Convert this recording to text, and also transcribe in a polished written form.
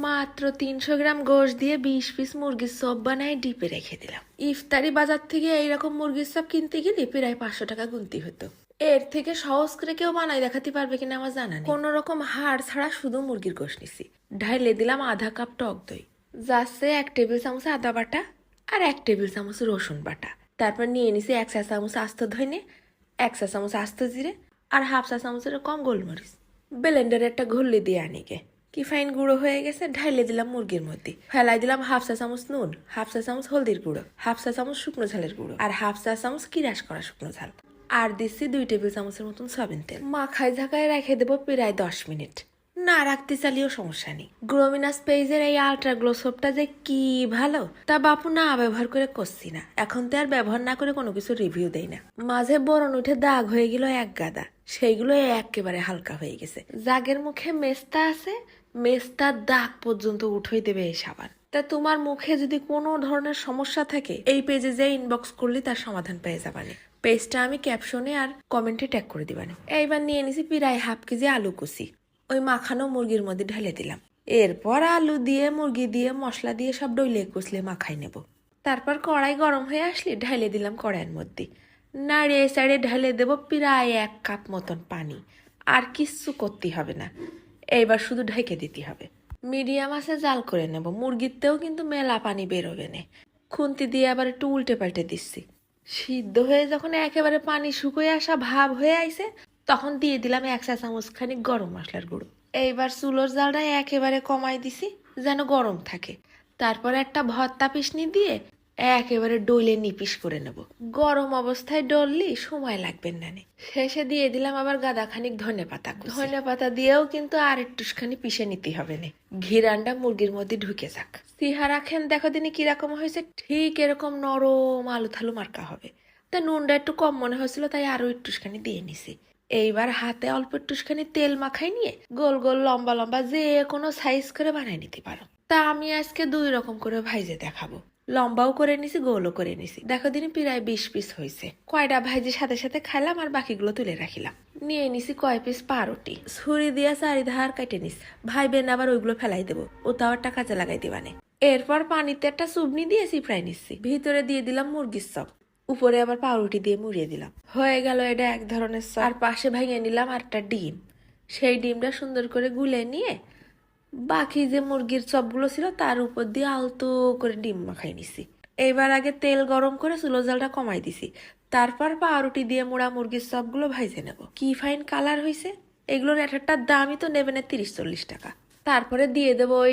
মাত্র 300 গ্রাম গোশ দিয়ে 20 পিস মুরগির চপ বানাই ডিপে রেখে দিলাম। ইফতারি বাজার থেকে এইরকম মুরগির চপ কিনতে গেলে প্রায় 500 টাকা গুনতে হতো। এর থেকে সহজ করে কেউ বানাই দেখাতে পারবে কিনা আমার জানা নেই। কোন রকম হাড় ছাড়া শুধু মুরগির গোশ নিছি। ঢাইলে দিলাম আধা কাপ টক দই, যাচ্ছে 1 টেবিল চামচ আদা বাটা আর 1 টেবিল চামচ রসুন বাটা। তারপর নিয়ে নিছি 1 চা চামচ আস্ত ধনে, 1 চা চামচ আস্ত জিরে আর হাফ চা চামচের কম গোলমরিচ। ব্লেন্ডারে একটা ঘুরলি দিয়ে আনিকে কি ফাইন গুঁড়ো হয়ে গেছে। ঢাইলে দিলাম মুরগির মধ্যে, ফেলাই দিলাম হাফ চা চামচ নুন, হাফ চা চামচ হলদির গুঁড়ো, হাফ চা চামচ শুকনো ঝালের গুঁড়ো আর হাফ চা চামচ কিরাস করা শুকনো ঝাল। আর দিচ্ছি 2 টেবিল চামচের মতন সয়াবিন তেল। মাখায় ঝাঁকায় রেখে দেবো প্রায় 10 মিনিট। না রাখতে চালিয়েও সমস্যা নেই। গ্লোমিনাস পেজের এই আল্ট্রা গ্লো সোপটা যে কি ভালো তা বাপু না ব্যবহার করে করছি না। এখন তো আর ব্যবহার না করে কোনো কিছু রিভিউ দেই না। মাঝে বরণ উঠে দাগ হয়ে গেল 1 গাদা, সেইগুলো একেবারে হালকা হয়ে গেছে। জাগের মুখে মেস্তা আছে, মেস্তার দাগ পর্যন্ত উঠেই দেবে এই সাবান। তা তোমার মুখে যদি কোনো ধরনের সমস্যা থাকে এই পেজে যে ইনবক্স করলে তার সমাধান পেয়ে যাবানি। পেজটা আমি ক্যাপশনে আর কমেন্টে ট্যাগ করে দিবানি। এইবার নিয়ে নিছি প্রায় হাফ কেজি আলু কুচি, ওই মাখানো মুরগির মধ্যে ঢেলে দিলাম। এরপর আলু দিয়ে মুরগি দিয়ে মশলা দিয়ে সব ডইলে কুচলে মাখাই নেব। তারপর কড়াই গরম হয়ে আসলে ঢেলে দিলাম কড়াইয়ের মধ্যে। নাড়িয়ে সাইডে ঢেলে দেবো প্রায় 1 কাপ মতন পানি। আর কিচ্ছু করতে হবে না, এইবার শুধু ঢেকে দিতে হবে। মিডিয়াম আছে জাল করে নেব। মুরগিতেও কিন্তু মেলা পানি বেরোবে না। খুন্তি দিয়ে আবার একটু উল্টে পাল্টে দিচ্ছি। সিদ্ধ হয়ে যখন একেবারে পানি শুকিয়ে আসা ভাব হয়ে আইছে তখন দিয়ে দিলাম 1 চা চামচ খানিক গরম মশলার গুঁড়ো। এইবার চুলোর জালটা একেবারে কমাই দিছি যেন গরম থাকে। তারপর একটা ভর্তা পিসনি দিয়ে একেবারে ডলে নিপিস করে নেব। গরম অবস্থায় ডললি সময় লাগবে না। শেষে দিয়ে দিলাম আবার গাদা খানিক ধনে পাতা। ধনে পাতা দিয়েও কিন্তু আর একটুখানি পিষে নিতে হবে না, ঘিরানটা মুরগির মধ্যে ঢুকে যাক। সিহা রাখেন দেখো দিনই কিরকম হয়েছে। ঠিক এরকম নরম আলু থালু মার্কা হবে। তা নুনটা একটু কম মনে হয়েছিল তাই আরো একটুখানি দিয়ে নিছি। এইবার হাতে অল্প একটুখানি তেল মাখাই নিয়ে গোল গোল লম্বা লম্বা যে কোনো সাইজ করে বানিয়ে নিতে পারো। তা আমি আজকে 2 রকম করে ভাইজে দেখাবো। লম্বাও করে নিছি, গোলও করে নিছি। দেখো দিন প্রায় 20 পিস হয়েছে। কয়টা ভাইজির সাথে সাথে খাইলাম আর বাকিগুলো তুলে রাখিলাম। নিয়ে নিছি কয় পিস পাউরুটি, ছুরি দিয়ে চারিধার কেটে নিছি। ভাইবেন আবার ওইগুলো ফেলাই দেবো, ওটাও একটা কাজে লাগাই দিবানে। এরপর পানিতে একটা চুবনি দিয়ে চিপড়াই নিচ্ছি। ভিতরে দিয়ে দিলাম মুরগির চপ, উপরে আবার পাউরুটি দিয়ে মুড়িয়ে দিলাম। হয়ে গেল এটা এক ধরনের চপ। আর পাশে ভেঙে নিলাম একটা ডিম। সেই ডিমটা সুন্দর করে গুলে নিয়ে বাকি যে মুরগির চপগুলো ছিল তার উপর দিয়ে আলতো করে ডিম মাখাই নিছি। এবার আগে তেল গরম করে চুলো জালটা কমাই দিছি। তারপর পাউরুটি দিয়ে মোড়া মুরগির চপগুলো ভাইজে নেব। কি ফাইন কালার হয়েছে। এগুলোর এক একটার দামই তো নেবে না 30-40 টাকা। তারপরে দিয়ে দেবো ওই